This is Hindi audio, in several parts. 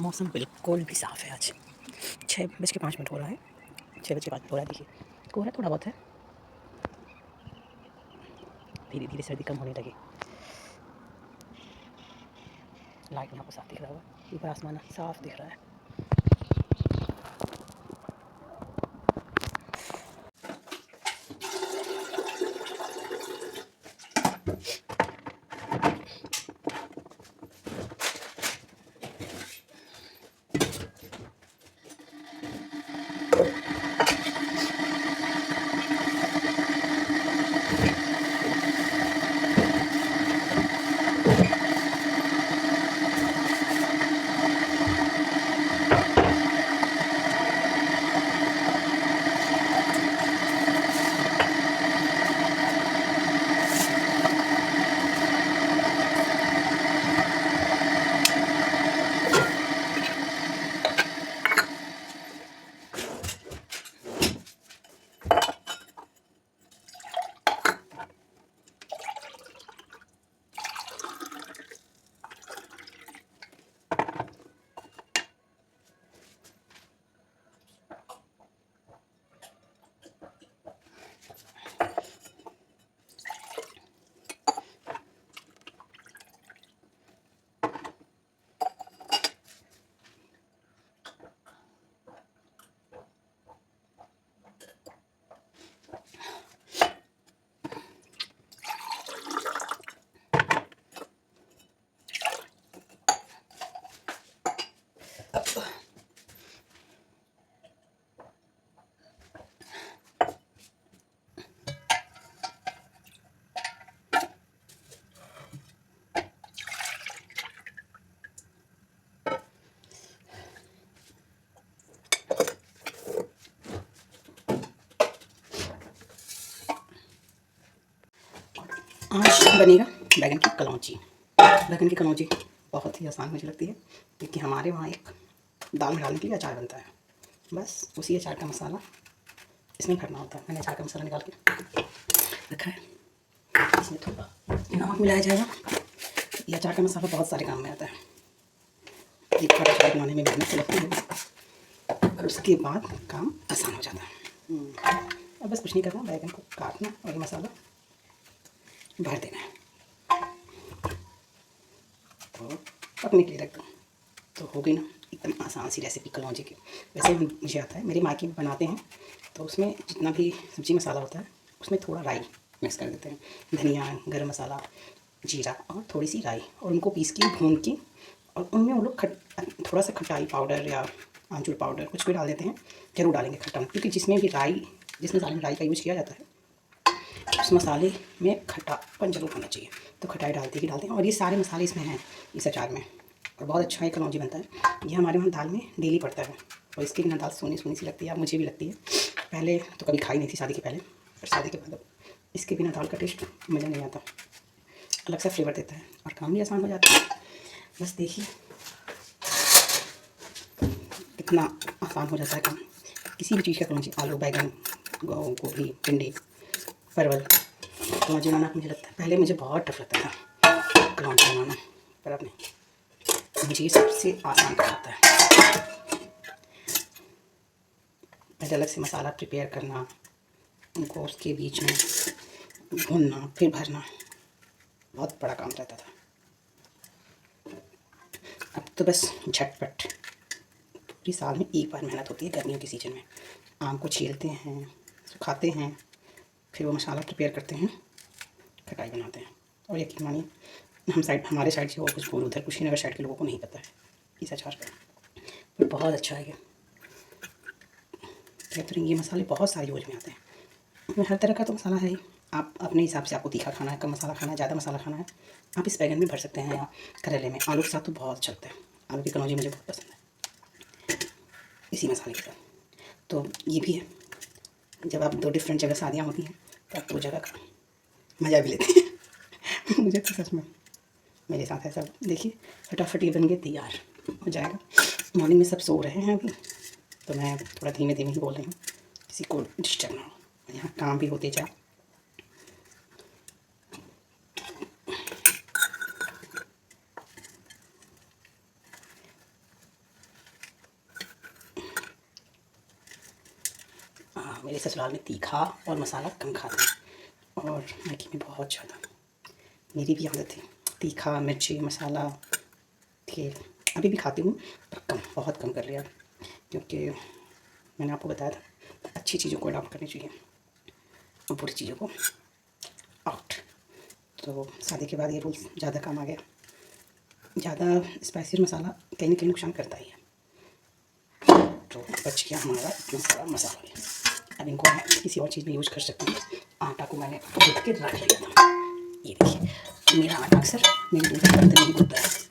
मौसम बिल्कुल भी साफ़ है आज। 6:05 हो रहा है। 6:05 हो रहा है, देखिए कोहरा थोड़ा बहुत है। धीरे-धीरे सर्दी कम होने लगी। लाइट में आपको साफ दिख रहा होगा। ऊपर आसमान साफ दिख रहा है। आज बनेगा बैंगन की कलौंजी। बैंगन की कलौंजी बहुत ही आसान मुझे लगती है, क्योंकि हमारे वहाँ एक दाल में डालने के लिए अचार बनता है। बस उसी अचार का मसाला इसमें भरना होता है। मैंने अचार का मसाला निकाल के रखा है। इसमें थोड़ा नमक मिलाया जाएगा। ये अचार का मसाला बहुत सारे काम में आता है। एक बार अचार बनाने में मेहनत तो लगती है, और उसके बाद काम आसान हो जाता है। अब बस कुछ नहीं करना, बैंगन को काटना और ये मसाला भर देना है और पकने के लिए रख दो, तो हो गई ना एकदम आसान सी रेसिपी कलौंजी की। वैसे मुझे आता है, मेरे मायके में बनाते हैं, तो उसमें जितना भी सब्जी मसाला होता है उसमें थोड़ा राई मिक्स कर देते हैं। धनिया, गरम मसाला, जीरा और थोड़ी सी राई, और उनको पीस के भून के, और उनमें वो लोग थोड़ा सा खटाई पाउडर या आमचूर पाउडर कुछ भी डाल देते हैं। ज़रूर डालेंगे खट्टा, क्योंकि जिस मसाले में राई का यूज़ किया जाता है उस मसाले में खट्टापन जरूर होना चाहिए। तो खटाई डालते हैं, और ये सारे मसाले इसमें हैं इस अचार में, और बहुत अच्छा ये कलौंजी बनता है। ये हमारे वहाँ दाल में डेली पड़ता है, और इसकी बिना दाल सोनी सोनी सी लगती है। अब मुझे भी लगती है, पहले तो कभी खाई नहीं थी शादी के पहले, पर शादी के बाद इसके बिना दाल का टेस्ट मज़ा नहीं आता, अलग सा फ्लेवर देता है, और काम भी आसान हो जाता है। बस देखिए कितना आसान हो जाता है काम, किसी भी चीज़ का कलौंजी, आलू, बैंगन, गोभी, भिंडी, परवल कलौंजी बनाना मुझे लगता है, पहले मुझे बहुत टफ लगता था कलौंजी बनाना, पर अब नहीं, मुझे ये सबसे आसान लगता है। पहले अलग से मसाला प्रिपेयर करना, उनको उसके बीच में भूनना, फिर भरना, बहुत बड़ा काम रहता था। अब तो बस झटपट, पूरी साल में एक बार मेहनत होती है गर्मियों के सीज़न में। आम को छीलते हैं, सुखाते हैं, फिर वो मसाला प्रिपेयर करते हैं, खटाई बनाते हैं। और यकीन मानिए हमारे साइड से और कुछ बोल, उधर कुशीनगर साइड के लोगों को नहीं पता है इस अचार का, पर बहुत अच्छा है ये। कहते हैं ये मसाले बहुत सारे यूज में आते हैं, इसमें हर तरह का तो मसाला है ही। आप अपने हिसाब से, आपको तीखा खाना है, कम मसाला खाना है, ज़्यादा मसाला खाना है, आप इस बैंगन में भर सकते हैं, या करेले में। आलू के साथ तो बहुत अच्छा लगता है, आलू की कलौंजी मुझे बहुत पसंद है इसी मसाले के साथ। तो ये भी है, जब आप दो डिफरेंट जगह शादियाँ होती हैं तो आप दो जगह का मज़ा भी लेते हैं। मुझे तो सच में मेरे साथ ऐसा, देखिए फटाफट ये बन के तैयार हो जाएगा। मॉर्निंग में सब सो रहे हैं अभी, तो मैं थोड़ा धीमे धीमे ही बोल रही हूँ, किसी को डिस्टर्ब ना हो, यहाँ काम भी होते जाए। ससुराल में तीखा और मसाला कम खाते हैं, और मायके में बहुत ज़्यादा। मेरी भी आदत है तीखा, मिर्ची, मसाला, तेल। अभी भी खाती हूँ पर कम, बहुत कम कर लिया, क्योंकि मैंने आपको बताया था अच्छी चीज़ों को अडॉप्ट करनी चाहिए और बुरी चीज़ों को आउट। तो शादी के बाद ये रूल्स ज़्यादा काम आ गया। ज़्यादा स्पाइसी मसाला कहीं ना कहीं नुकसान करता ही है। तो बच गया हमारा इतना सारा मसाला भी। अब इनको हम किसी और चीज़ में यूज़ कर सकते हैं। आटा को मैंने गूँथ के रख लिया था। ये देखिए, मेरा आटा अक्सर मेरे दूध के अंदर नहीं गूँथता है।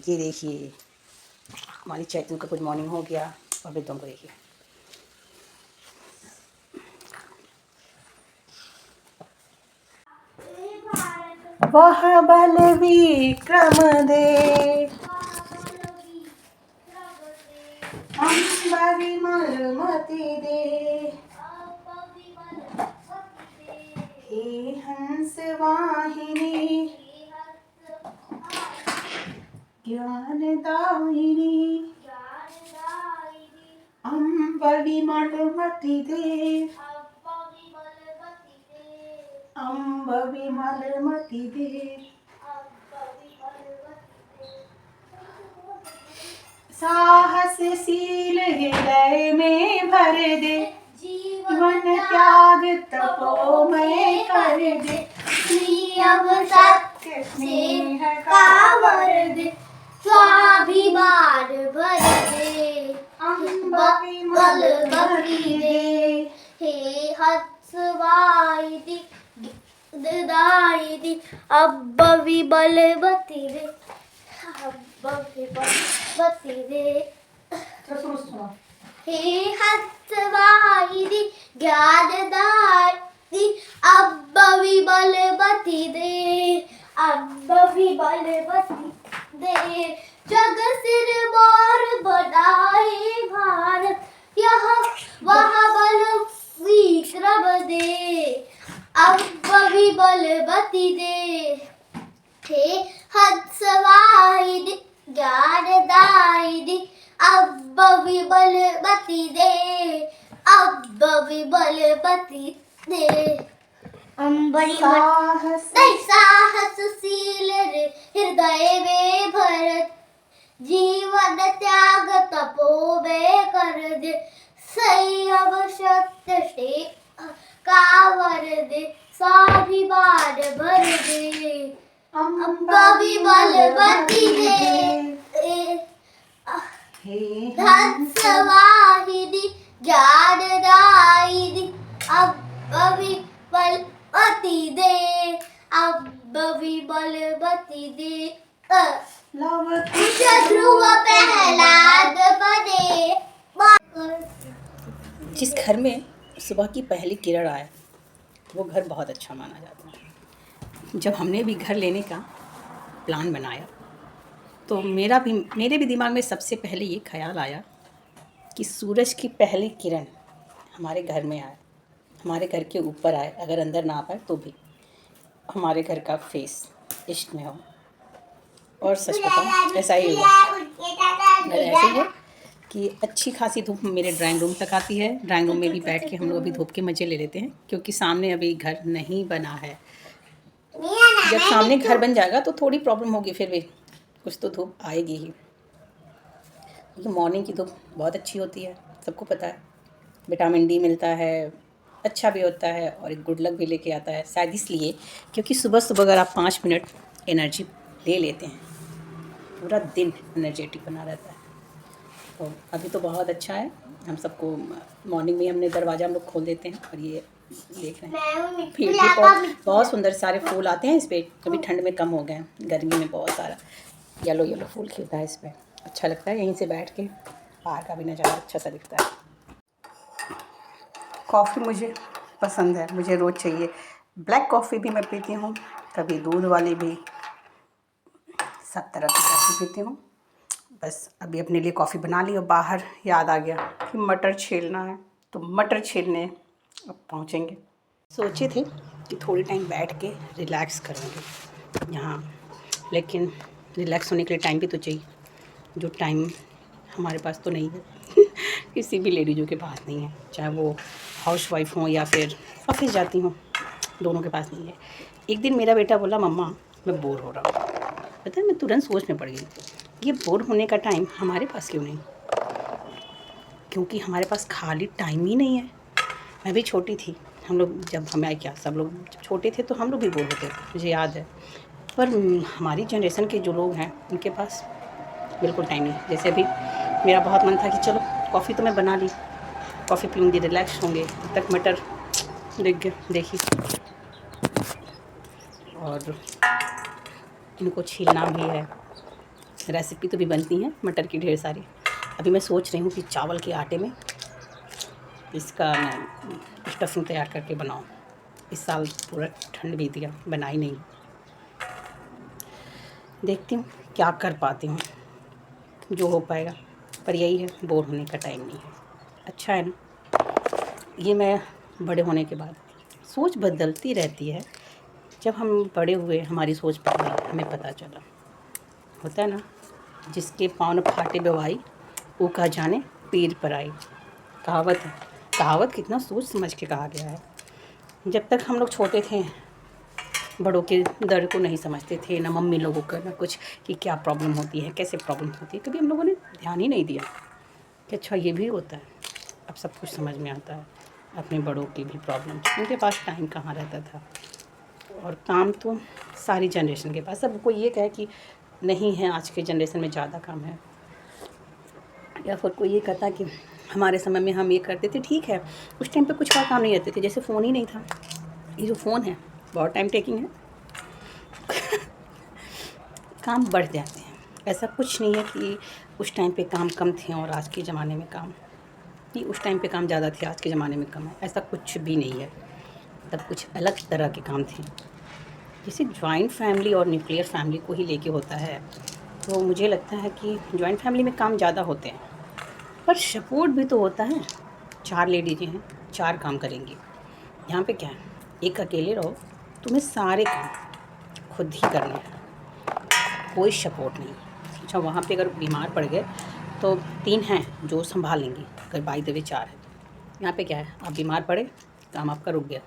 ये देखिए, हमारी चैतू का गुड मॉर्निंग हो गया। और बिल्कुल को देखिए, वह बल विक्रम दे, अम्बर विमल मति दे, हे हंस वाहिनी ज्ञान दायिनी, अम्ब विमल मति दे, अम्ब विमल मति दे, साहसशील हृदय में भर दे, जीवन त्याग तपोमय कर दे, नियम सत्य स्नेह का वर दे, स्वाभिमान भर दे, अम्ब विमल मति दे, हे हंसवाहिनी दायिनी, अम्ब विमल मति दे, अम्ब विमल मति दे, हे हंसवाहिनी ज्ञानदायिनी, अम्ब विमल मति दे, अम्ब विमल मति दे, जग सिर मोर बनाए भारत, यह वह बल विक्रम दे, अम्ब विमल मति दे, हे हंसवाहिनी ज्ञानदायिनी, अम्ब विमल मति दे, अम्ब विमल मति दे, अम्बरी साहसशील हृदय में भर, जीवन त्याग तपो में कर दे, संयम सत्य स्नेह का वर दे, स्वाभिमान भर दे, अम्ब विमल मति दे, हंसवाहिनी ज्ञानदायिनी, अम्ब विमल मति दे, अम्ब विमल मति दे, ध्रुव प्रहलाद बने। जिस घर में सुबह की पहली किरण आए वो घर बहुत अच्छा माना जाता है। जब हमने भी घर लेने का प्लान बनाया तो मेरे भी दिमाग में सबसे पहले ये ख्याल आया कि सूरज की पहली किरण हमारे घर में आए, हमारे घर के ऊपर आए, अगर अंदर ना आ पाए तो भी हमारे घर का फेस ईस्ट में हो। और सच बताऊं ऐसा ही हुआ, ऐसे हुआ कि अच्छी खासी धूप मेरे ड्राइंग रूम तक आती है। ड्राइंग रूम में भी बैठ के हम लोग अभी धूप के मज़े ले लेते हैं, क्योंकि सामने अभी घर नहीं बना है। जब सामने घर बन जाएगा तो थोड़ी प्रॉब्लम होगी, फिर भी कुछ तो धूप आएगी ही। ये मॉर्निंग की धूप बहुत अच्छी होती है, सबको पता है। विटामिन डी मिलता है, अच्छा भी होता है और एक गुड लक भी लेके आता है। शायद इसलिए क्योंकि सुबह सुबह अगर आप 5 मिनट एनर्जी ले लेते हैं, पूरा दिन एनर्जेटिक बना रहता है। तो अभी तो बहुत अच्छा है। हम सबको मॉर्निंग में हमने दरवाज़ा हम लोग खोल देते हैं और ये देख रहे हैं फील्ड भी बहुत सुंदर सारे फूल आते हैं इस पर। कभी ठंड में कम हो गए हैं, गर्मी में बहुत सारा येलो येलो फूल खिलता है इस पर। अच्छा लगता है यहीं से बैठ के, बाहर का भी नज़ारा अच्छा सा दिखता है। कॉफ़ी मुझे पसंद है, मुझे रोज़ चाहिए। ब्लैक कॉफ़ी भी मैं पीती हूँ, कभी दूध वाली भी, सब तरह की कॉफ़ी पीती हूँ। बस अभी अपने लिए कॉफ़ी बना ली और बाहर याद आ गया कि मटर छीलना है, तो मटर छीलने अब पहुँचेंगे। सोचे थे कि थोड़ी टाइम बैठ के रिलैक्स करेंगे यहाँ, लेकिन रिलैक्स होने के लिए टाइम भी तो चाहिए, जो टाइम हमारे पास तो नहीं है। किसी भी लेडीज़ों के पास नहीं है, चाहे वो हाउसवाइफ हों या फिर ऑफिस जाती हों, दोनों के पास नहीं है। एक दिन मेरा बेटा बोला, मम्मा मैं बोर हो रहा हूँ। पता है, मैं तुरंत सोच में पड़ गई, ये बोर होने का टाइम हमारे पास क्यों नहीं? क्योंकि हमारे पास खाली टाइम ही नहीं है। मैं भी छोटी थी, हम लोग जब हमें क्या सब लोग जब छोटे थे तो हम लोग भी बोर होते थे, मुझे याद है। पर हमारी जनरेशन के जो लोग हैं उनके पास बिल्कुल टाइम नहीं। जैसे अभी मेरा बहुत मन था कि चलो कॉफ़ी तो मैं बना ली, कॉफ़ी पीऊँगी, रिलैक्स होंगे, तब तक मटर देखी और इनको छीलना भी है। रेसिपी तो भी बनती हैं मटर की ढेर सारी। अभी मैं सोच रही हूँ कि चावल के आटे में इसका मैं स्टफिंग तैयार करके बनाऊँ। इस साल पूरा ठंड बीत गया, बनाई नहीं। देखती हूँ क्या कर पाती हूँ, जो हो पाएगा। पर यही है, बोर होने का टाइम नहीं है। अच्छा है ना, ये मैं बड़े होने के बाद सोच बदलती रहती है। जब हम बड़े हुए हमारी सोच बदली, हमें पता चला। होता है ना, जिसके पाँव न फाटे बेवाई, वो कहा जाने पीर पर आई। कहावत है। कहावत कितना सोच समझ के कहा गया है। जब तक हम लोग छोटे थे, बड़ों के दर्द को नहीं समझते थे, ना मम्मी लोगों का, ना कुछ कि क्या प्रॉब्लम होती है, कैसे प्रॉब्लम होती है। कभी हम लोगों ने ध्यान ही नहीं दिया कि अच्छा ये भी होता है। अब सब कुछ समझ में आता है, अपने बड़ों की भी प्रॉब्लम। उनके पास टाइम कहाँ रहता था, और काम तो सारी जनरेशन के पास। अब कोई ये कहे कि नहीं है, आज के जनरेशन में ज़्यादा काम है, या फिर कोई ये कहता कि हमारे समय में हम ये करते थे, ठीक है, उस टाइम पे कुछ और काम नहीं रहते थे, जैसे फ़ोन ही नहीं था। ये जो फ़ोन है बहुत टाइम टेकिंग है। काम बढ़ जाते हैं, ऐसा कुछ नहीं है कि उस टाइम पे काम कम थे और आज के ज़माने में काम नहीं, उस टाइम पे काम ज़्यादा थे, आज के ज़माने में कम है, ऐसा कुछ भी नहीं है। तब कुछ अलग तरह के काम थे। जैसे जॉइंट फैमिली और न्यूक्लियर फैमिली को ही लेके होता है, तो मुझे लगता है कि जॉइंट फैमिली में काम ज़्यादा होते हैं, पर सपोर्ट भी तो होता है। 4 लेडीज़ें हैं, 4 काम करेंगी। यहाँ पे क्या है, एक अकेले रहो, तुम्हें सारे काम खुद ही करने हैं, कोई सपोर्ट नहीं। अच्छा, वहाँ पे अगर बीमार पड़ गए तो 3 हैं जो संभाल लेंगी, अगर बाई द वे 4 है तो। यहाँ पे क्या है, आप बीमार पड़े, काम आपका रुक गया,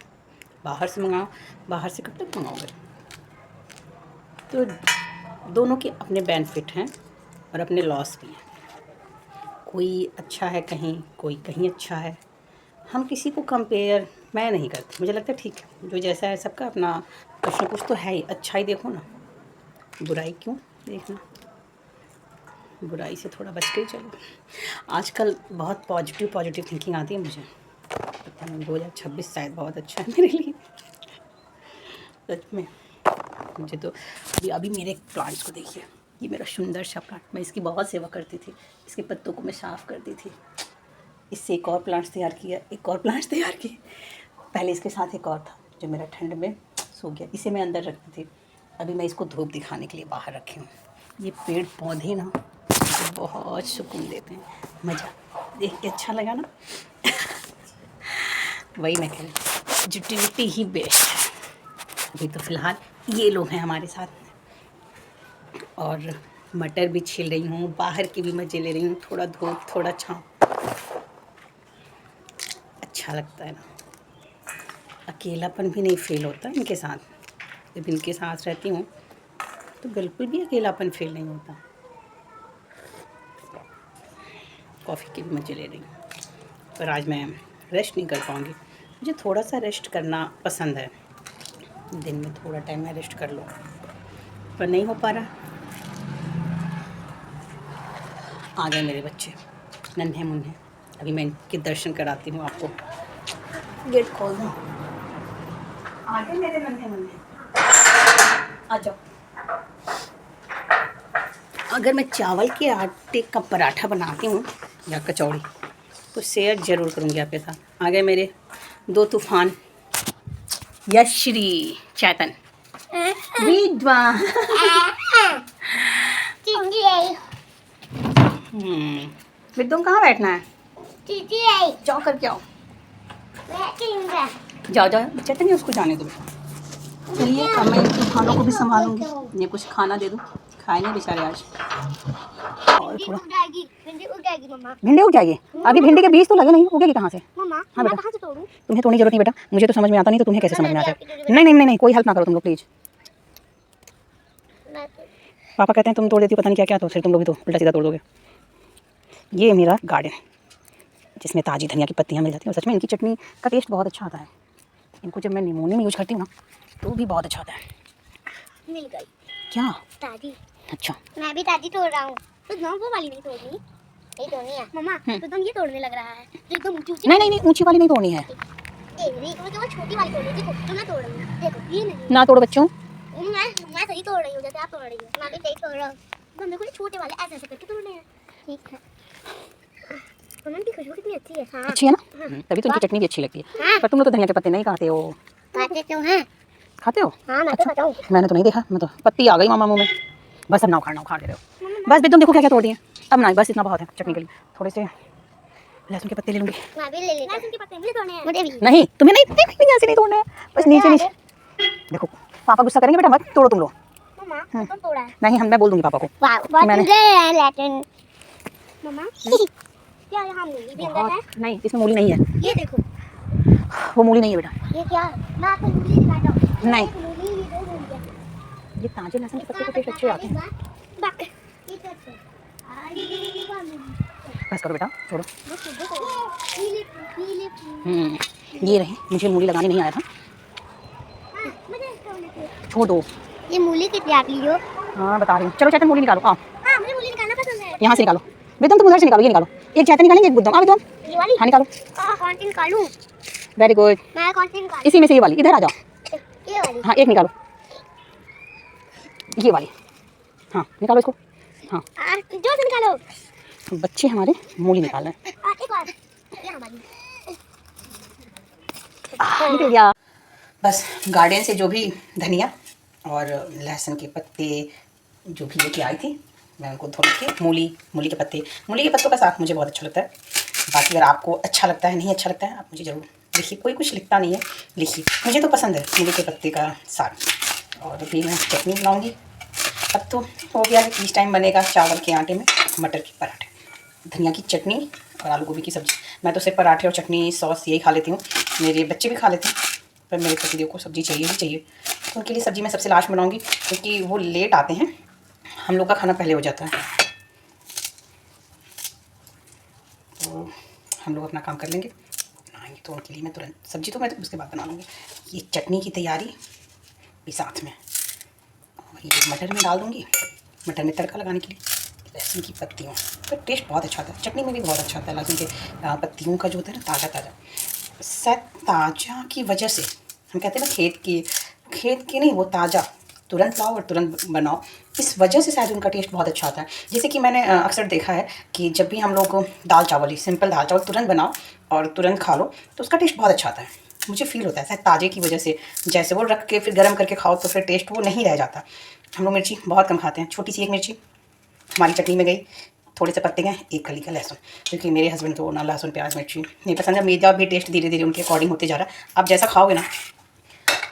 बाहर से मंगाओ, बाहर से कब तक मंगाओगे? तो दोनों के अपने बेनिफिट हैं और अपने लॉस भी हैं। कोई अच्छा है कहीं, कोई कहीं अच्छा है। हम किसी को कंपेयर मैं नहीं करती, मुझे लगता है ठीक है, जो जैसा है सबका अपना कुछ ना कुछ तो है ही। अच्छा ही देखो ना, बुराई क्यों देखना, बुराई से थोड़ा बच के ही चलो। आजकल बहुत पॉजिटिव थिंकिंग आती है मुझे। पता नहीं 2026 शायद बहुत अच्छा है मेरे लिए, सच में। मुझे तो अभी मेरे प्लांट्स को देखिए, ये मेरा सुंदर सा प्लांट, मैं इसकी बहुत सेवा करती थी, इसके पत्तों को मैं साफ़ करती थी। इससे एक और प्लांट्स तैयार किया, एक और प्लांट्स तैयार किए। पहले इसके साथ एक और था जो मेरा ठंड में सो गया, इसे मैं अंदर रखती थी। अभी मैं इसको धूप दिखाने के लिए बाहर रखी हूँ। ये पेड़ पौधे ना मुझे बहुत सुकून देते हैं, मज़ा देख के अच्छा लगा ना। वही मैं कह रही हूँ, पॉजिटिविटी ही बेस्ट है। अभी तो फ़िलहाल ये लोग हैं हमारे साथ, और मटर भी छील रही हूँ, बाहर की भी मज़े ले रही हूँ। थोड़ा धूप थोड़ा छाँव, अच्छा लगता है ना। अकेलापन भी नहीं फील होता इनके साथ। जब इनके साथ रहती हूँ तो बिल्कुल भी अकेलापन फील नहीं होता। कॉफ़ी की भी मज़े ले रही हूँ, पर आज मैं रेस्ट नहीं कर पाऊँगी। मुझे थोड़ा सा रेस्ट करना पसंद है, दिन में थोड़ा टाइम मैं रेस्ट कर लूँ, पर नहीं हो पा रहा। आ गए मेरे बच्चे नन्हे मुन्ने। अभी मैं इनके दर्शन कराती हूँ आपको। गेट खोल दूँ। आ गए मेरे नन्हे मुन्ने, आ जाओ। अगर मैं चावल के आटे का पराठा बनाती हूँ या कचौड़ी तो शेयर ज़रूर करूँगी आपके साथ। आ गए मेरे दो तूफान, यश्री चैतन विद्वान। विद्वान कहाँ बैठना है? जाओ करके आओ। जाओ जाओ चैतन, नहीं उसको जाने दो। चलिए अब मैं इन तूफानों को भी संभालूंगी। ये कुछ खाना दे दूँ, खाए नहीं बेचारे आज। और थोड़ा भिंडी उग जाएगी। अभी भिंडी के बीज तो लगे नहीं, उगेगी कहाँ से? हाँ बेटा, तुम्हें तोड़ने की जरूरत नहीं बेटा, मुझे तो समझ में आता नहीं तो तुम्हें कैसे समझ में आता है? नहीं नहीं नहीं नहीं, कोई हेल्प ना करो तुम लोग प्लीज। पापा कहते हैं तुम तोड़ देती हो पता नहीं क्या क्या, तो फिर तुम लोग भी तो उल्टा सीधा तोड़ दोगे। ये मेरा गार्डन जिसमें ताज़ी धनिया की पत्तियाँ मिल जाती हैं, और सच में इनकी चटनी का टेस्ट बहुत अच्छा आता है। इनको जब मैं निमोनी में यूज करती हूँ ना तो भी बहुत अच्छा आता है। मिल गई क्या ताजी? अच्छा, मैं भी ताजी तोड़ रहा हूँ। तो वो वाली नहीं तोड़नी, यही तोड़नी है मम्मा। तो तुम ये तोड़ने लग रहा है जो एकदम ऊंची। नहीं नहीं नहीं, ऊंची वाली नहीं तोड़नी है। वो छोटी वाली तोड़नी। देखो तो मैं तोड़ रही हूँ, देखो ये नहीं ना तोड़ो बच्चों। मैं सही तोड़ रही हूँ जैसे आप तोड़ रही हो। मैं भी सही तोड़ रहा हूँ। तो मेरे को छोटे वाले ऐसे ऐसे करके तोड़ने हैं। ठीक है। मम्मा की खुशबू कितनी अच्छी है। हाँ अच्छी है ना, तभी तो इनकी चटनी भी अच्छी लगती है। पर तुम लोग तो धनिया के पत्ते नहीं खाते हो। खाते क्यों हैं? खाते हो? हाँ मैं तो खाता हूँ। मैंने तो नहीं देखा, मैं तो पत्ती आ गई मामा मुँह में। बस अब ना उखाड़ दे रहे हो। बस बेटम देखो क्या क्या तोड़ दिए। अब ना, बस इतना बहुत है चटनी के लिए। थोड़े से लहसुन के पत्ते ले लूँगी। मैं भी ले लेती हूँ। लहसुन के पत्ते मुझे तोड़ने हैं। मुझे भी नहीं तुम्हें नहीं ऐसे नहीं तोड़ना है, बस नीचे नीचे। देखो पापा गुस्सा करेंगे बेटा, मत तोड़ो तुम लोग। मम्मा तो तोड़ा है। नहीं मैं बोल दूंगी पापा को। वाह बहुत सुंदर है लैटन। मम्मा क्या यहाँ मूली भी अंदर है? नहीं इसमें मूली नहीं है। ये देखो वो मूली नहीं है बेटा। ये क्या? मैं आपको मूली दिखाता हूँ। नहीं मूली ये दो मूली है। ये ताजे लहसुन के पत्ते को टेस्ट अच्छे आते हैं। बस करो बेटा, छोड़ो। ये रहे, मुझे मूली लगाने नहीं आया था। छोड़ दो। ये मूली कितनी आप ली हो? हाँ बता रही हूँ। चलो चैतन मूली निकालो, आओ हाँ मुझे मूली निकालना पसंद है। यहाँ से निकालो। विदम तुम उधर से निकालो, ये निकालो। एक चैतन निकालेंगे, एक बुद्धम। आओ विदम, ये वाली? हाँ निकालो। कौन सी निकालूं? Very good. मैं कौन सी निकालूं? इसी में से ये वाली, इधर आ जाओ। ये वाली? हाँ एक निकालो, ये वाली। हाँ निकालो इसको। हाँ जो से निकालो। बच्चे हमारे मूली निकाल रहे हैं। एक और ये हमारी। निकल गया। बस गार्डन से जो भी धनिया और लहसुन के पत्ते जो भी लेके आई थी, मैं उनको धो के मूली के पत्तों का साग मुझे बहुत अच्छा लगता है। बाकी अगर आपको अच्छा लगता है नहीं अच्छा लगता है आप मुझे ज़रूर लिखिए। कोई कुछ लिखता नहीं है, लिखिए। मुझे तो पसंद है मूली के पत्ते का साग। और अभी मैं चटनी बनाऊँगी। अब तो हो गया है, इस टाइम बनेगा चावल के आटे में मटर के पराठे, धनिया की चटनी और आलू गोभी की सब्ज़ी। मैं तो सिर्फ पराठे और चटनी सॉस यही खा लेती हूँ। मेरे बच्चे भी खा लेते हैं, पर मेरे पतिदेव को सब्ज़ी चाहिए ही चाहिए। तो उनके लिए सब्ज़ी मैं सबसे लास्ट बनाऊँगी, क्योंकि वो लेट आते हैं, हम लोग का खाना पहले हो जाता है। तो हम लोग अपना काम कर लेंगे, आएंगे तो उनके लिए मैं तुरंत सब्ज़ी तो मैं तो उसके बाद बना लूँगी। ये चटनी की तैयारी भी साथ में, और ये मटर में डाल दूँगी, मटर में तड़का लगाने के लिए लहसुन की पत्तियों का टेस्ट बहुत अच्छा आता है। चटनी में भी बहुत अच्छा आता है लहसुन के पत्तियों का जो होता है ना, ताज़ा ताज़ा। शायद ताज़ा की वजह से हम कहते हैं ना, खेत की नहीं, वो ताज़ा, तुरंत लाओ और तुरंत बनाओ, इस वजह से शायद उनका टेस्ट बहुत अच्छा आता है। जैसे कि मैंने अक्सर देखा है कि जब भी हम लोग दाल चावल ही सिंपल दाल चावल तुरंत बनाओ और तुरंत खा लो तो उसका टेस्ट बहुत अच्छा आता है। मुझे फ़ील होता है शायद ताज़े की वजह से, जैसे वो रख के फिर गर्म करके खाओ तो फिर टेस्ट वो नहीं रह जाता। हम लोग मिर्ची बहुत कम खाते हैं, छोटी सी एक मिर्ची हमारी चटनी में गई, थोड़े से पत्ते गए, एक कली का लहसुन, क्योंकि मेरे हस्बैंड को ना लहसुन प्याज मिर्ची नहीं पसंद है। मेरा भी टेस्ट धीरे धीरे उनके अकॉर्डिंग होते जा रहा है। आप जैसा खाओगे ना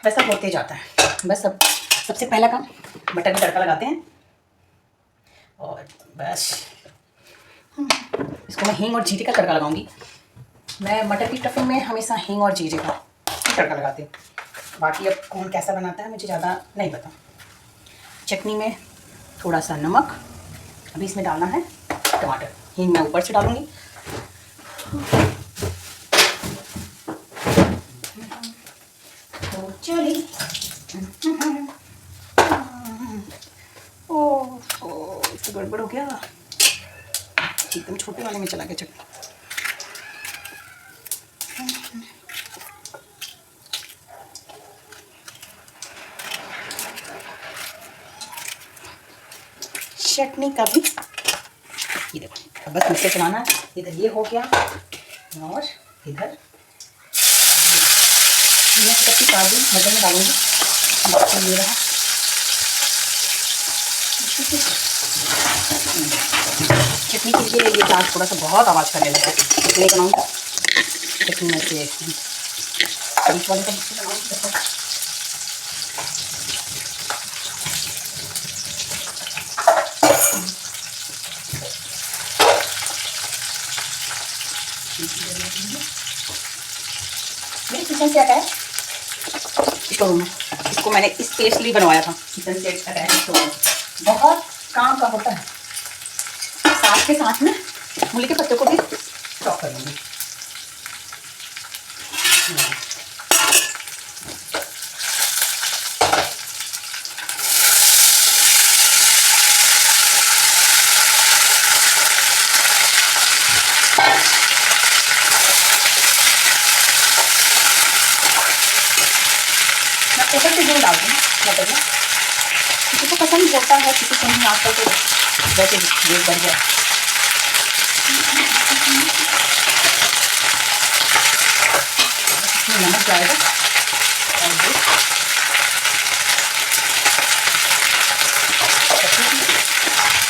वैसा होते जाता है। बस अब सबसे पहला काम मटर में तड़का लगाते हैं। और बस इसको मैं हींग और जीरे का तड़का लगाऊंगी। मैं मटर की स्टफिंग में हमेशा हींग और जीरे का तड़का लगाती हूँ। बाकी अब कौन कैसा बनाता है मुझे ज़्यादा नहीं पता। चटनी में थोड़ा सा नमक, अभी इसमें डालना है टमाटर, हींग मैं ऊपर से डालूंगी। तो चलिए ओ इससे गड़बड़ हो गया, एकदम छोटे वाले में चला गया चटनी। चटनी का भी ये देखो, बस मिक्सर चलाना है। इधर ये हो गया और इधर ये पत्ती काट दी, मटर में डालूंगी। ये रहा चटनी के लिए ये जान थोड़ा सा बहुत आवाज़ करने लगा, इसलिए बनाऊँगा चटनी में से बीच वाले का बनाऊँगी। मेरे किचन सेट है स्टोर में, इसको मैंने स्पेशली बनवाया था। किचन सेट है स्टोर में, बहुत काम का होता है। साथ के साथ में मूली के पत्ते को भी चॉप कर लूँगी। ऊपर से घी डालती हूँ मटर में, किसी को पसंद होता है, किसी को नहीं आता, तो वैसे ये बन जाए। नमक जाएगा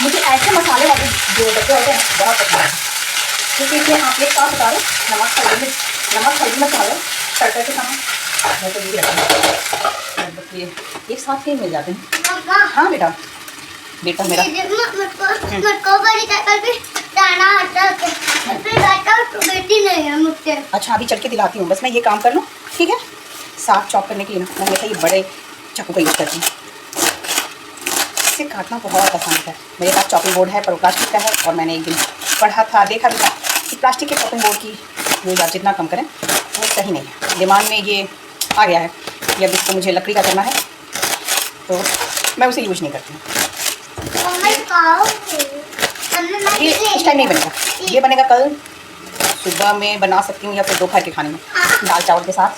मुझे ऐसे मसाले वाले जो डब्बे होते हैं बहुत पसंद है, क्योंकि इसमें आप एक साथ बता रहे नमक हल्दी मसाले तड़का के साथ मैं तो ये रखती हूँ, एक साथ ही मिल जाते हैं। हाँ बेटा बेटा मेरा अच्छा अभी चल के दिलाती हूँ, बस मैं ये काम कर लूँ, ठीक है। साग चॉप करने के लिए ना मैं हमेशा ये बड़े चाकू का यूज़ करती हूँ, इसे काटना बहुत आसान है। मेरे पास चॉपिंग बोर्ड है पर वो प्लास्टिक का है, और मैंने एक दिन पढ़ा था, देखा भी था कि प्लास्टिक के चॉपिंग बोर्ड की यूज़ आप जितना कम करें वो सही नहीं है। दिमाग में ये आ गया है कि अब इसको मुझे लकड़ी का करना है, तो मैं उसे यूज नहीं करती हूँ। ये इस टाइम नहीं बनेगा, ये बनेगा कल सुबह में बना सकती हूँ, या फिर दोपहर के खाने में दाल चावल के साथ।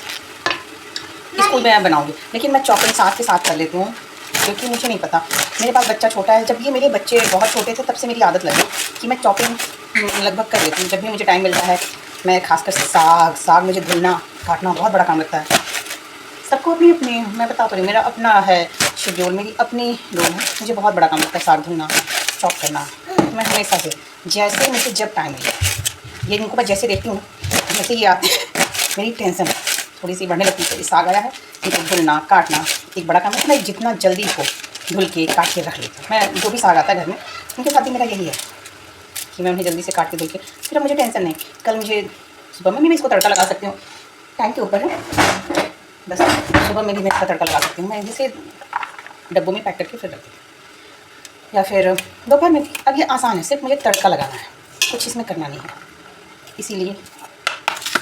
स्कूल में मैं बनाऊँगी, लेकिन मैं चॉपिंग साथ के साथ कर लेती हूँ, क्योंकि मुझे नहीं पता, मेरे पास बच्चा छोटा है। जब ये मेरे बच्चे बहुत छोटे थे तब से मेरी आदत लगी कि मैं चॉपिंग लगभग कर लेती हूँ। जब भी मुझे टाइम मिलता है, मैं खासकर साग मुझे धुलना काटना बहुत बड़ा काम लगता है। सबको अपनी अपनी, मैं बता तो रही हूँ, मेरा अपना है शेड्यूल, मेरी अपनी रोल है, मुझे बहुत बड़ा काम लगता है साग धुलना, चॉप करना। मैं हमेशा से जैसे मुझे जब टाइम मिले, ये इनको मैं जैसे देखती हूँ जैसे ये आते हैं मेरी टेंशन थोड़ी सी बढ़ने लगती है। साग आया है, इनको धुलना काटना एक बड़ा काम है। मैं जितना जल्दी इसको धुल के काट के रख लेती हूँ। मैं जो भी साग आता है घर में, उनके साथ ही मेरा यही है कि मैं उन्हें जल्दी से काट के धुल के, फिर मुझे टेंशन नहीं। कल मुझे सुबह में भी मैं इसको तड़का लगा सकती हूँ, टाइम के ऊपर है, बस सुबह में भी मैं इसका तड़का लगा सकती हूँ। मैं इसे डब्बों में पैक करके फिर रख देती हूँ, या फिर दोपहर में भी। अब ये आसान है, सिर्फ मुझे तड़का लगाना है, कुछ इसमें करना नहीं है। इसीलिए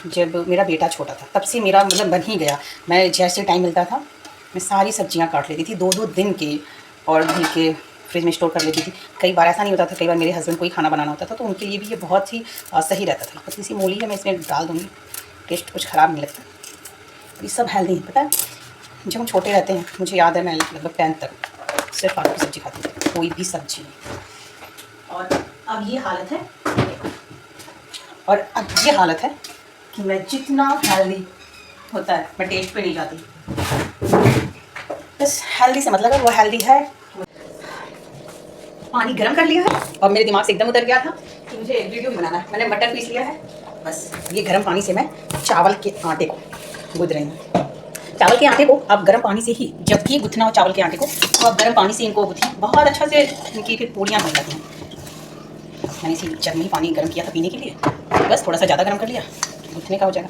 जब मेरा बेटा छोटा था तब से मेरा मतलब बन ही गया। मैं जैसे टाइम मिलता था मैं सारी सब्जियां काट लेती थी 2-2 दिन के, और धुल के फ्रिज में स्टोर कर लेती थी। कई बार ऐसा नहीं होता था, कई बार मेरे हस्बैंड को ही खाना बनाना होता था, तो उनके लिए भी ये बहुत ही सही रहता था। पतली सी मूली है, मैं इसमें डाल दूँगी, टेस्ट कुछ ख़राब नहीं लगता। ये सब हेल्दी है, पता है। जब हम छोटे रहते हैं, मुझे याद है मैं लगभग 10th तक सिर्फ आलू की सब्ज़ी खाती थी, कोई भी सब्ज़ी नहीं। और अब ये हालत है, और अब ये हालत है कि मैं जितना हेल्दी होता है मैं टेस्ट पे नहीं जाती। बस हेल्दी से मतलब है वो हेल्दी है। पानी गर्म कर लिया है, और मेरे दिमाग से एकदम उतर गया था कि मुझे वीडियो भी बनाना है। मैंने मटर पीस लिया है, बस ये गर्म पानी से मैं चावल के आटे को गूंद रही हूँ। चावल के आटे को आप गर्म पानी से ही, जब भी गुथना हो चावल के आटे को, तो आप गर्म पानी से इनको गुथिए, बहुत अच्छा से इनकी फिर पूड़ियाँ बन जाती हैं। मैंने इसी जग में ही पानी गर्म किया था पीने के लिए, बस थोड़ा सा ज़्यादा गर्म कर लिया, गुथने का हो जाएगा।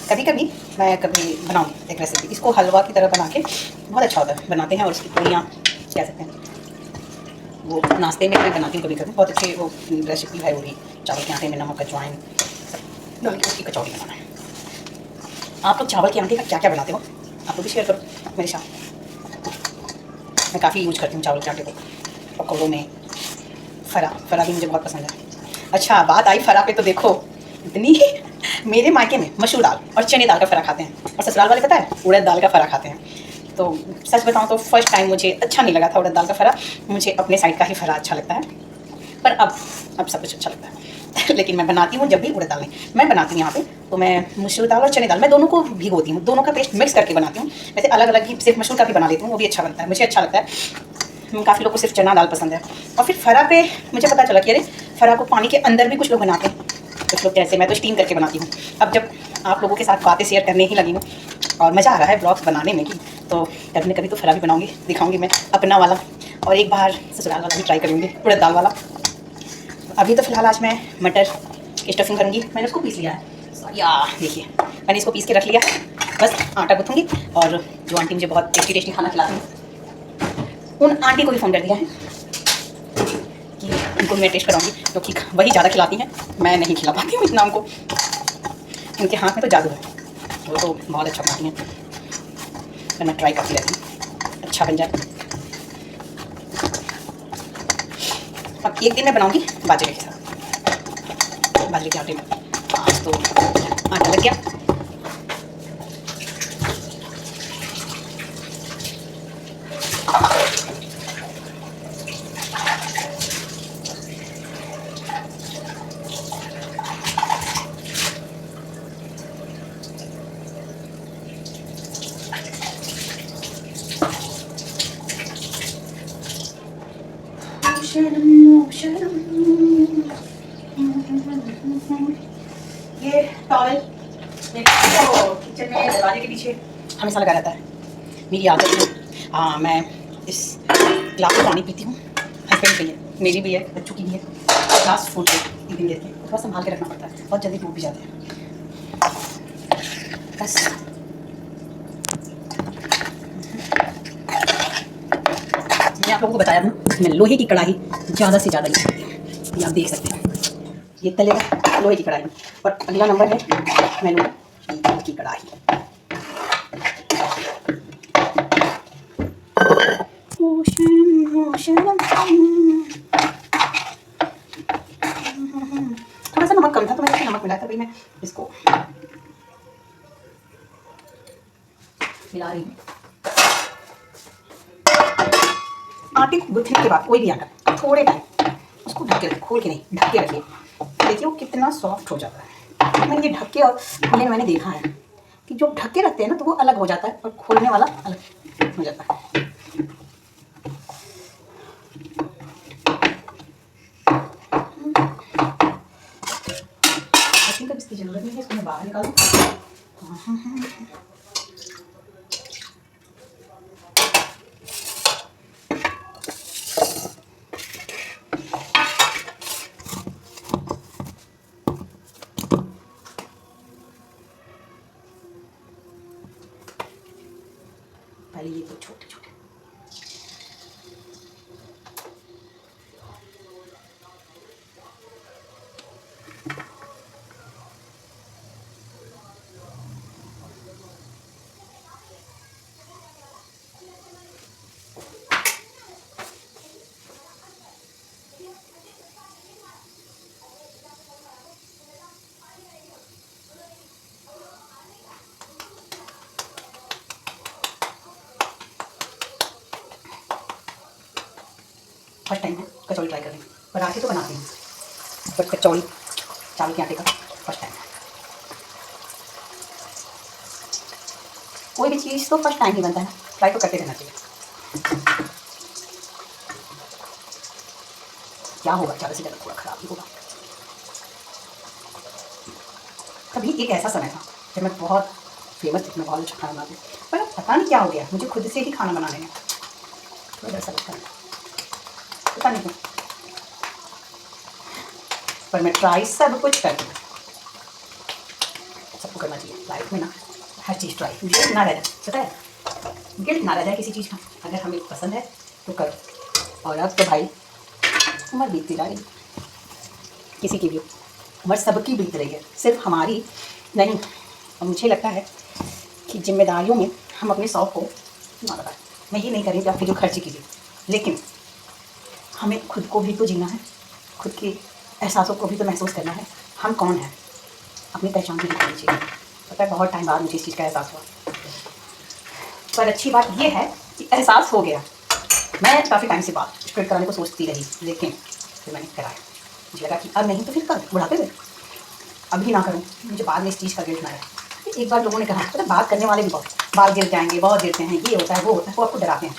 कभी कभी मैं बनाऊँगी एक रेसिपी, इसको हलवा की तरह बना के बहुत अच्छा होता है, बनाते हैं और उसकी पूड़ियाँ कह सकते हैं, वो नाश्ते में मैं बनाती हूँ कभी कभी, बहुत अच्छी वो रेसिपी है वो भी। चावल के आटे में नमक अजवाइन सब डाल के उसकी कचौड़ी बनाना है। आप लोग चावल के आटे का क्या क्या बनाते हो, आप लोग भी शेयर करो मेरे साथ। मैं काफ़ी यूज करती हूँ चावल के आटे को पकौड़ों में। फरा भी मुझे बहुत पसंद है। अच्छा बात आई फरा पे, तो देखो इतनी मेरे मायके में मसूर दाल और चने दाल का फरा खाते हैं, और ससुराल वाले पता है उड़द दाल का फरा खाते हैं। तो सच बताऊं तो फर्स्ट टाइम मुझे अच्छा नहीं लगा था उड़द दाल का फरा, मुझे अपने साइड का ही फरा अच्छा लगता है, पर अब सब कुछ अच्छा लगता है। लेकिन मैं बनाती हूँ जब भी उड़द दाल नहीं मैं बनाती हूँ यहाँ पे, तो मैं मसूर दाल और चने दाल मैं दोनों को भिगोती हूँ, दोनों का पेस्ट मिक्स करके बनाती हूँ। वैसे अलग अलग ही सिर्फ मसूर का भी बना लेती हूँ, वो भी अच्छा बनता है, मुझे अच्छा लगता है। काफ़ी लोग को सिर्फ चना दाल पसंद है। और फिर फरा पे मुझे पता चला कि अरे फरा को पानी के अंदर भी कुछ लोग बनाते हैं, कुछ लोग जैसे मैं तो स्टीम करके बनाती हूँ। अब जब आप लोगों के साथ बातें शेयर करने ही लगी हूँ और मज़ा आ रहा है ब्लॉग्स बनाने में, कि तो कभी न कभी तो फरा भी बनाऊँगी, दिखाऊँगी मैं अपना वाला, और एक बार ससुराल वाला भी ट्राई करूँगी उड़द दाल वाला। अभी तो फिलहाल आज मैं मटर की स्टफिंग करूँगी। मैंने उसको पीस लिया है, या देखिए मैंने इसको पीस के रख लिया, बस आटा गूँथूँगी। और जो आंटी मुझे बहुत टेस्टी टेस्टी खाना खिलाती हैं, उन आंटी को भी फ़ोन कर दिया है कि उनको मैं टेस्ट कराऊंगी, क्योंकि वही ज़्यादा खिलाती हैं, मैं नहीं खिला पाती हूँ इतना उनको। उनके हाथ में तो जादू है, वो तो बहुत अच्छा बनाती हैं, तो मैं ट्राई करती रहती हूँ अच्छा बन जाए। अब एक दिन मैं बनाऊंगी बाजरे के साथ, बाजरे के आटे में। आज तो आटा लग गया, ये टॉवल किचन में दरवाजे के पीछे हमेशा लगा रहता है, मेरी आदत है। हाँ मैं इस गिलास में पानी पीती हूँ, हस्बैंड की है, मेरी भी है, बच्चों की भी है। ग्लास फूट के एक दिन देते हैं, थोड़ा संभाल के रखना पड़ता है, बहुत जल्दी टूट भी जाते हैं। बस मैं आप लोगों को बताया था मैं लोहे की कढ़ाई ज़्यादा से ज़्यादा यूज करती हूँ, ये आप देख सकते हैं, ये तलेगा लोहे की कढ़ाई में। और अगला नंबर है मैं लोहे की कढ़ाई। थोड़ा सा नमक कम था तो मैंने नमक मिलाया था, भाई मैं इसको मिला रही हूँ। आटे को गूंथने के बाद कोई भी आटा थोड़े टाइम उसको ढक के रखिए, खोल के नहीं ढक के रखिए, देखिए वो कितना सॉफ्ट हो जाता है। मैंने ये ढक के और खोलने में मैंने देखा है कि जो ढक के रखते हैं ना तो वो अलग हो जाता है और खोलने वाला अलग हो जाता है। अब इसकी जरूरत नहीं है, इसको मैं बाहर निकालूं। पहले ये तो छोटे छोटे फर्स्ट टाइम है कचौड़ी ट्राई कर रही हूँ, पराठे तो बनाती हूँ बट कचौड़ी चावल के आटे का फर्स्ट टाइम है। कोई भी चीज़ तो फर्स्ट टाइम ही बनता है, ट्राई तो करते रहना चाहिए। क्या होगा ज़्यादा से ज़्यादा थोड़ा ख़राब ही होगा। कभी एक ऐसा समय था जब मैं बहुत फेमस इतना बहुत अच्छा खाना बनाती हूँ, पर अब पता नहीं क्या हो गया मुझे खुद से ही खाना बनाने में थोड़ा डर सा लगता है, पता नहीं क्यों, पर मैं ट्राई सब कुछ करती हूँ। सबको करना चाहिए लाइफ में ना, हर चीज़ ट्राई, गिल्ट ना रह जाए, पता है, गिल्ट ना रह जाए किसी चीज़ का, अगर हमें पसंद है तो करो। और अब तो भाई उम्र बीतती जा रही, किसी की भी उम्र सबकी बीत रही है, सिर्फ हमारी नहीं। और मुझे लगता है कि जिम्मेदारियों में हम अपने शौक़ को ना लगाएं। मैं ये नहीं कह रही कि आप फिजूल खर्ची कीजिए, लेकिन हमें खुद को भी तो जीना है, खुद के एहसासों को भी तो महसूस करना है। हम कौन हैं, अपनी पहचान भी दिखानी चाहिए। पता है बहुत टाइम बाद मुझे इस चीज़ का एहसास हुआ, पर अच्छी बात ये है कि एहसास हो गया। मैं काफ़ी टाइम से बात स्ट्रेट कराने को सोचती रही, लेकिन फिर मैंने कराया, मुझे लगा कि अब नहीं तो फिर कब बुढ़ापे में, अभी ना करूँ, मुझे बाद में इस चीज़ का गिल्ट ना रहे। एक बार लोगों ने कहा, पता है बात करने वाले भी बहुत बाल गिर जाएंगे, बहुत गिरते हैं, ये होता है वो होता है, वो आपको डराते हैं।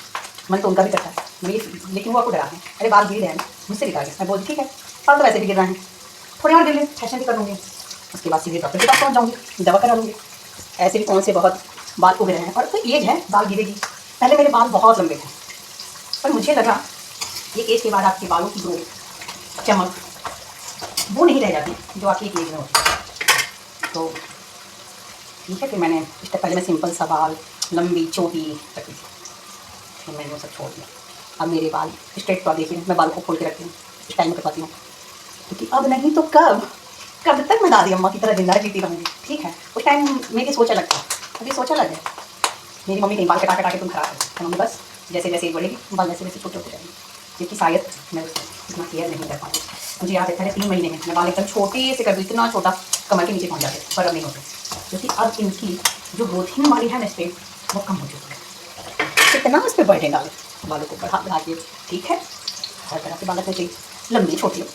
मन तो उनका भी करता है मेरी, लेकिन वो आपको डराते हैं, अरे बाल गिर रहे हैं मुझसे गिरा गया, मैं बोलती ठीक है बाल तो वैसे भी गिर रहे हैं, थोड़ी और गिर लें, फैशन भी कर लूँगी, उसके बाद सीधे डॉक्टर के पास पहुँच जाऊँगी, दवा करा लूँगी। ऐसे भी कौन से बहुत बाल उग रहे हैं, और कोई एज है बाल गिरेगी। पहले मेरे बाल बहुत लंबे थे, पर मुझे लगा एक एज के बाद आपके बालों की ग्रोथ, चमक वो नहीं रह जाती जो आपकी एक एज में होती है। तो ठीक है, फिर मैंने इससे पहले मैं सिंपल सा बाल लंबी चोटी रखी थी, फिर मैंने वो सब छोड़ दिया। अब मेरे बाल स्ट्रेट तो देखिए मैं बाल को खोल के रखती हूँ, स्टाइल में करवाती हूँ, क्योंकि अब नहीं तो कब तक मैं दादी अम्मा की तरह जिंदा जीती रहूँगी। ठीक है, उस टाइम मेरी सोच अलग था, अभी सोच अलग है। मेरी मम्मी कहीं बाल कटा कटा के तुम खराब है, मम्मी बस जैसे जैसे बढ़ेगी बाल वैसे वैसे छोटे होते जाएंगे, क्योंकि शायद मैं उसको इतना केयर नहीं कर पाऊँगी। मुझे याद है पहले 3 महीने में मैं बाल एकदम छोटे से कर दूँ, इतना छोटा कमर के नीचे पहुँच जाते, पर अब नहीं होते, क्योंकि अब इनकी जो ग्रोथिंग वाली है ना स्टेप वो कम हो चुकी है। कितना उस पर बर्डन डाले, बालों को बढ़ा बढ़ा के, ठीक है हर तरह के बाल रखने चाहिए, लंबी छोटी हो,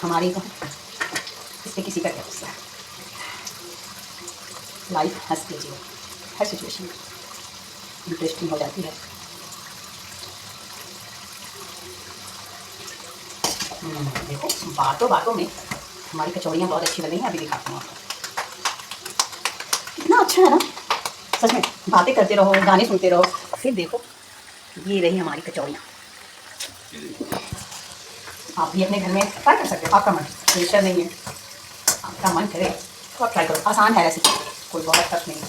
हमारी तो इस पर किसी का क्या गुस्सा है। लाइफ हंस के जियो, हर सिचुएशन में इंटरेस्टिंग हो जाती है। देखो बातों बातों में हमारी कचौड़ियाँ बहुत अच्छी बनी हैं, अभी दिखाती हूँ आपको। कितना अच्छा है ना, सच में बातें करते रहो, गाने सुनते रहो, फिर देखो ये रही हमारी कचौड़ियाँ। आप भी अपने घर में ट्राई कर सकते हो, आपका मन, प्रेशर नहीं है, आपका मन करे तो आप ट्राई करो, आसान है रेसिपी, कोई बहुत टफ नहीं है।